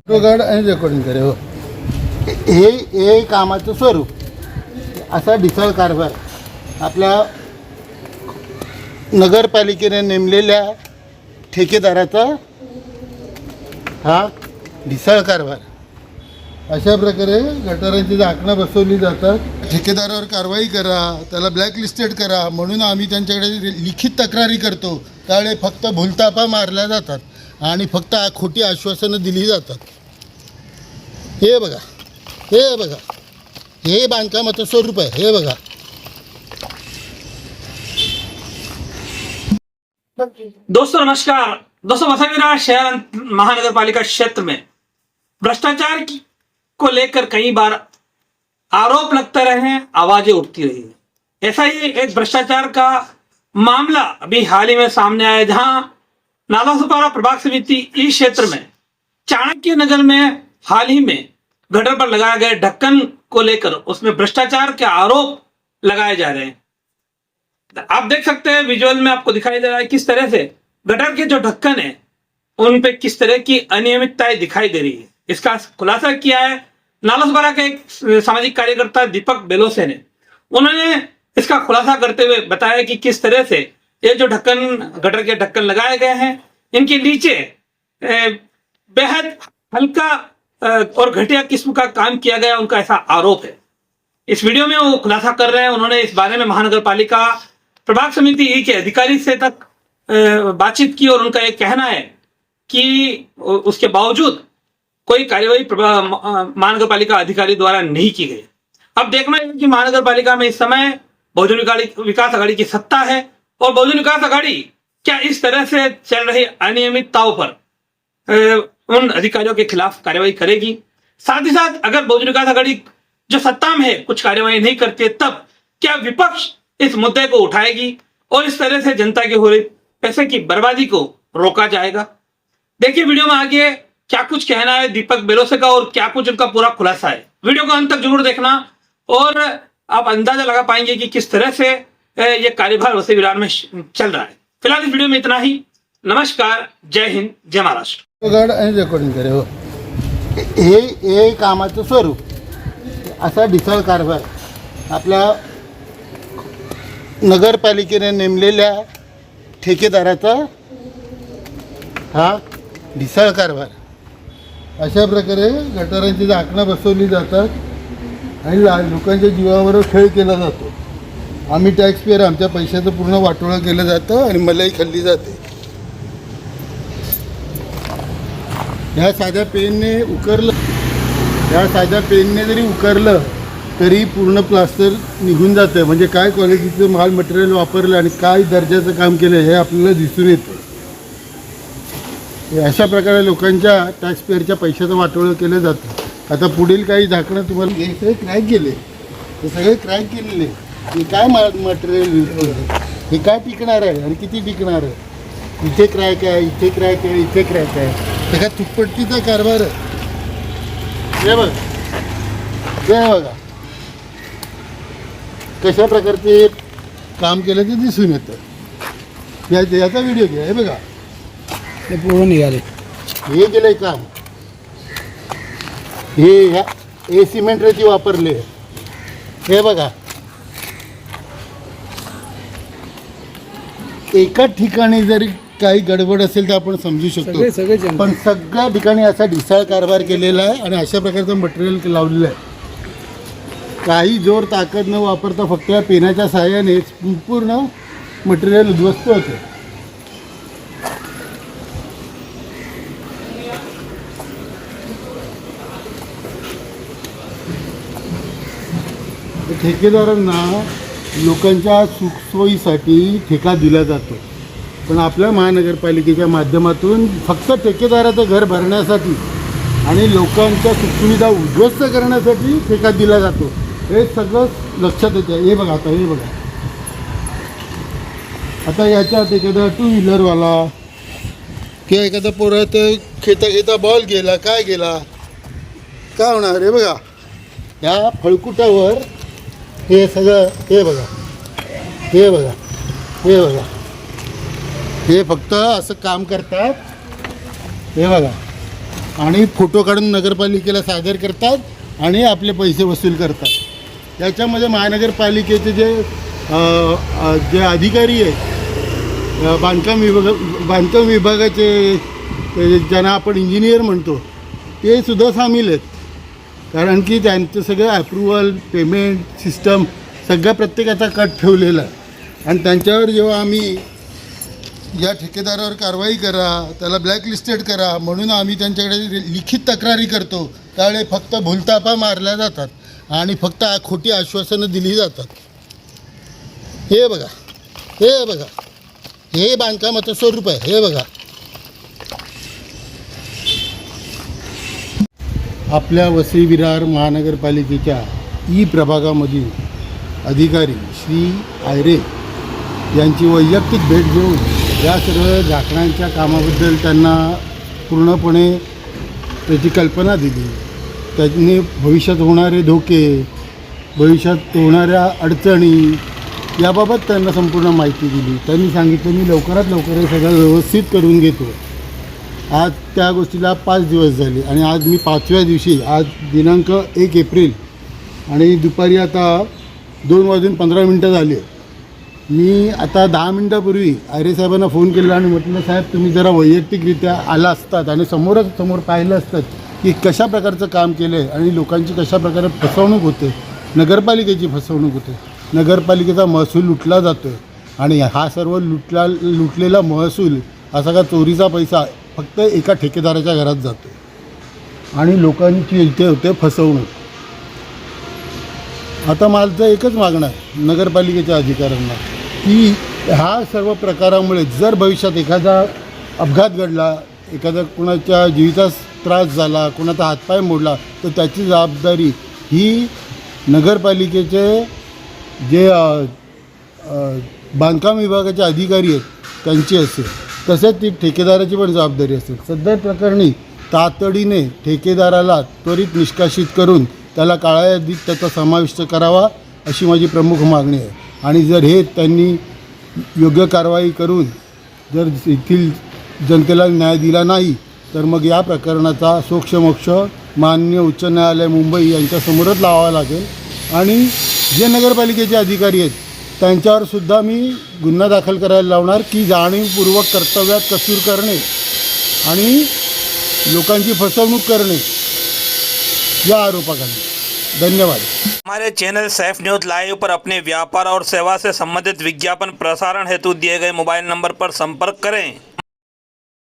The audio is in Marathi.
गार्ड आणि रेकॉर्डिंग करे. हो, हे कामाचं स्वरूप असा ढिसाळ कारभार आपल्या नगरपालिकेने नेमलेल्या ठेकेदाराचा हा ढिसाळ कारभार. अशा प्रकारे गटारांची झाकणं बसवली जातात. ठेकेदारावर कारवाई करा, त्याला ब्लॅकलिस्टेड करा म्हणून आम्ही त्यांच्याकडे लिखित तक्रारी करतो. त्यावेळी फक्त भुलतापा मारल्या जातात आणि फक्त खोटी आश्वासनं दिली जातात. हे बघा, हे बघा, हे बांधकामाचं स्वरूप आहे. हे बघा. दोस्तों नमस्कार. दोस्तों वसुंधरा शहर महानगर पालिका क्षेत्र में भ्रष्टाचार को लेकर कई बार आरोप लगते रहे हैं, आवाजें उठती रही है. ऐसा ही एक भ्रष्टाचार का मामला अभी हाल ही में सामने आया, जहां नालासोपारा प्रभाग समिति ई क्षेत्र में चाणक्य नगर में हाल ही में गटर पर लगाए गए ढक्कन को लेकर उसमें भ्रष्टाचार के आरोप लगाए जा रहे हैं. आप देख सकते हैं विजुअल में, आपको दिखाई दे रहा है किस तरह से गटर के जो ढक्कन है उन पे किस तरह की अनियमितताएं दिखाई दे रही है. इसका खुलासा किया है नालासोपारा के एक सामाजिक कार्यकर्ता दीपक बेलोसे ने. उन्होंने इसका खुलासा करते हुए बताया कि किस तरह से ये जो ढक्कन, गटर के ढक्कन लगाए गए हैं, इनके नीचे बेहद हल्का और घटिया किस्म का काम किया गया, उनका ऐसा आरोप है. इस वीडियो में वो खुलासा कर रहे हैं. उन्होंने इस बारे में महानगर पालिका प्रभाग समिति ई के अधिकारी से तक बातचीत की और उनका एक कहना है कि उसके बावजूद कोई कार्यवाही महानगर पालिका अधिकारी द्वारा नहीं की गई. अब देखना है कि महानगर पालिका में इस समय बहुजन विकास आघाड़ी की सत्ता है और बहुजन विकास आघाड़ी क्या इस तरह से चल रही अनियमितताओं पर उन अधिकारियों के खिलाफ कार्यवाही करेगी. साथ ही साथ अगर बहुजन विकास आघाड़ी जो सत्ता में है कुछ कार्यवाही नहीं करती है, तब क्या विपक्ष इस मुद्दे को उठाएगी और इस तरह से जनता की हो रही पैसे की बर्बादी को रोका जाएगा. देखिए वीडियो में आगे क्या कुछ कहना है दीपक बेलोसे का और क्या कुछ उनका पूरा खुलासा है. वीडियो को अंत तक जरूर देखना और आप अंदाजा लगा पाएंगे कि किस तरह से ये कार्यभार वसई विरार में चल रहा है. फिलहाल इस वीडियो में इतना ही. नमस्कार, जय हिंद, जय महाराष्ट्र. गार्ड आणि रेकॉर्डिंग करे. हो, हे कामाचं स्वरूप असा ढिसाळ कारभार आपल्या नगरपालिकेने नेमलेल्या ठेकेदाराचा हा ढिसाळ कारभार. अशा प्रकारे गटारांची झाकणं बसवली जातात आणि लोकांच्या जीवावर खेळ केला जातो. आम्ही टॅक्सपेअर, आमच्या पैशाचं पूर्ण वाटोळं केलं जातं आणि मलाही खाल्ली जाते. ह्या साध्या पेनने उकरलं, ह्या साध्या पेनने जरी उकरलं तरी पूर्ण प्लास्टर निघून जातं. म्हणजे काय क्वालिटीचं माल मटेरियल वापरलं आणि काय दर्जाचं काम केलं हे आपल्याला दिसून येतं. अशा प्रकारे लोकांच्या टॅक्सपेअरच्या पैशाचं वाटोळं केलं जातं. आता पुढील काही झाकणं तुम्हाला हे सगळे क्रॅक गेले, हे सगळे क्रॅक केलेले. हे काय मटेरियल यूज करतं, हे काय टिकणार आहे आणि किती टिकणार आहे. इथे क्रॅक आहे, इथे क्रॅक आहे, इथे क्रॅक आहे. सगळ्या तुटपट्टीचा कारभार आहे. हे बघ, हे बघा कशा प्रकारचे काम केलं ते दिसून येतं. याचा व्हिडिओ घ्या. हे बघा, ते पूर्ण निघाले. हे गेलंय काम. हे सिमेंट रेती वापरले. हे बघा, एका ठिकाणी जरी काही गडबड असेल तर आपण समजू शकतो, पण सगळ्या ठिकाणी असा ढिसाळ कारभार केलेला आहे आणि अशा प्रकारचं मटेरियल लावलेलं आहे. काही जोर ताकद न वापरता फक्त या पेनाच्या सहाय्याने पूर्ण मटेरियल उद्ध्वस्त होते. ठेकेदारांना लोकांच्या सुखसोयीसाठी ठेका दिला जातो, पण आपल्या महानगरपालिकेच्या माध्यमातून फक्त ठेकेदाराचं घर भरण्यासाठी आणि लोकांच्या सुखसुविधा उद्ध्वस्त करण्यासाठी ठेका दिला जातो. हे सगळं लक्षात येतं. हे बघा, आता हे बघा, आता याच्यात एखादा टू व्हीलरवाला किंवा एखादा पोरात खेता बॉल गेला, काय गेला, काय होणार. हे बघा, या फळकुटावर हे सगळं, हे बघा, हे बघा, हे बघा, हे फक्त असं काम करतात. हे बघा, आणि फोटो काढून नगरपालिकेला सादर करतात आणि आपले पैसे वसूल करतात. याच्यामध्ये महानगरपालिकेचे जे अधिकारी आहेत, बांधकाम विभागाचे ज्यांना आपण इंजिनियर म्हणतो ते सुद्धा सामील आहेत. कारण की त्यांचं सगळं अप्रुव्हल, पेमेंट सिस्टम सगळ्या प्रत्येकाचा कट ठेवलेला आहे. आणि त्यांच्यावर जेव्हा आम्ही या ठेकेदारावर कारवाई करा, त्याला ब्लॅकलिस्टेड करा म्हणून आम्ही त्यांच्याकडे लिखित तक्रारी करतो, त्यावेळी फक्त भुलतापा मारल्या जातात आणि फक्त खोटी आश्वासनं दिली जातात. हे बघा हे बांधकामाचं स्वरूप आहे. हे बघा, आपल्या वसई विरार महानगरपालिकेच्या प्रभागामधील अधिकारी श्री आयरे यांची वैयक्तिक भेट घेऊन या सर्व झाकणांच्या कामाबद्दल त्यांना पूर्णपणे त्याची कल्पना दिली. त्यांनी भविष्यात होणारे धोके, भविष्यात होणाऱ्या अडचणी याबाबत त्यांना संपूर्ण माहिती दिली. त्यांनी सांगितलं मी लवकरात लवकर हे सगळं व्यवस्थित करून घेतो. आज त्या गोष्टीला 5 दिवस झाले आणि आज मी 5व्या दिवशी, आज दिनांक 1 एप्रिल आणि दुपारी आता 2:15 झाले. मी आता 10 मिनटापूर्वी आयरे साहेबांना फोन केला आणि म्हटलं साहेब तुम्ही जरा वैयक्तिकरित्या आला असतात आणि समोर पाहिलं असतात की कशा प्रकारचं काम केलं आहे आणि लोकांची कशा प्रकारे फसवणूक होते, नगरपालिकेची फसवणूक होते, नगरपालिकेचा महसूल लुटला जातो आहे. आणि हा सर्व लुटलेला महसूल असा का चोरीचा पैसा फक्त एका ठेकेदाराच्या घरात जातो आणि लोकांची इथे होते फसवणूक. आता माझं एकच मागणं आहे नगरपालिकेच्या अधिकाऱ्यांना की हा सर्व प्रकारामुळे जर भविष्यात एखादा अपघात घडला, एखादा कुणाच्या जीवितास त्रास झाला, कुणाचा हातपाय मोडला, तर त्याची जबाबदारी ही नगरपालिकेचे जे बांधकाम विभागाचे अधिकारी आहेत त्यांची असेल. तसेच ती ठेकेदाराची पण जबाबदारी असेल. सदर प्रकरणी तातडीने ठेकेदाराला त्वरित निष्कासित करून त्याला काळ्या यादीत त्याचा समाविष्ट करावा अशी माझी प्रमुख मागणी आहे. आणि जर हे त्यांनी योग्य कारवाई करून जर येथील जनतेला न्याय दिला नाही तर मग या प्रकरणाचा सोक्षमोक्ष माननीय उच्च न्यायालय मुंबई यांच्यासमोरच लावावा लागेल. आणि जे नगरपालिकेचे अधिकारी आहेत त्यांच्यावर सुद्धा मी गुन्हा दाखल करायला लावणार की जाणीवपूर्वक कर्तव्यात कसूर करणे आणि लोकांची फसवणूक करणे या आरोपाखाली. धन्यवाद. हमारे चैनल सैफ न्यूज़ लाइव पर अपने व्यापार और सेवा से संबंधित विज्ञापन प्रसारण हेतु दिए गए मोबाइल नंबर पर संपर्क करें.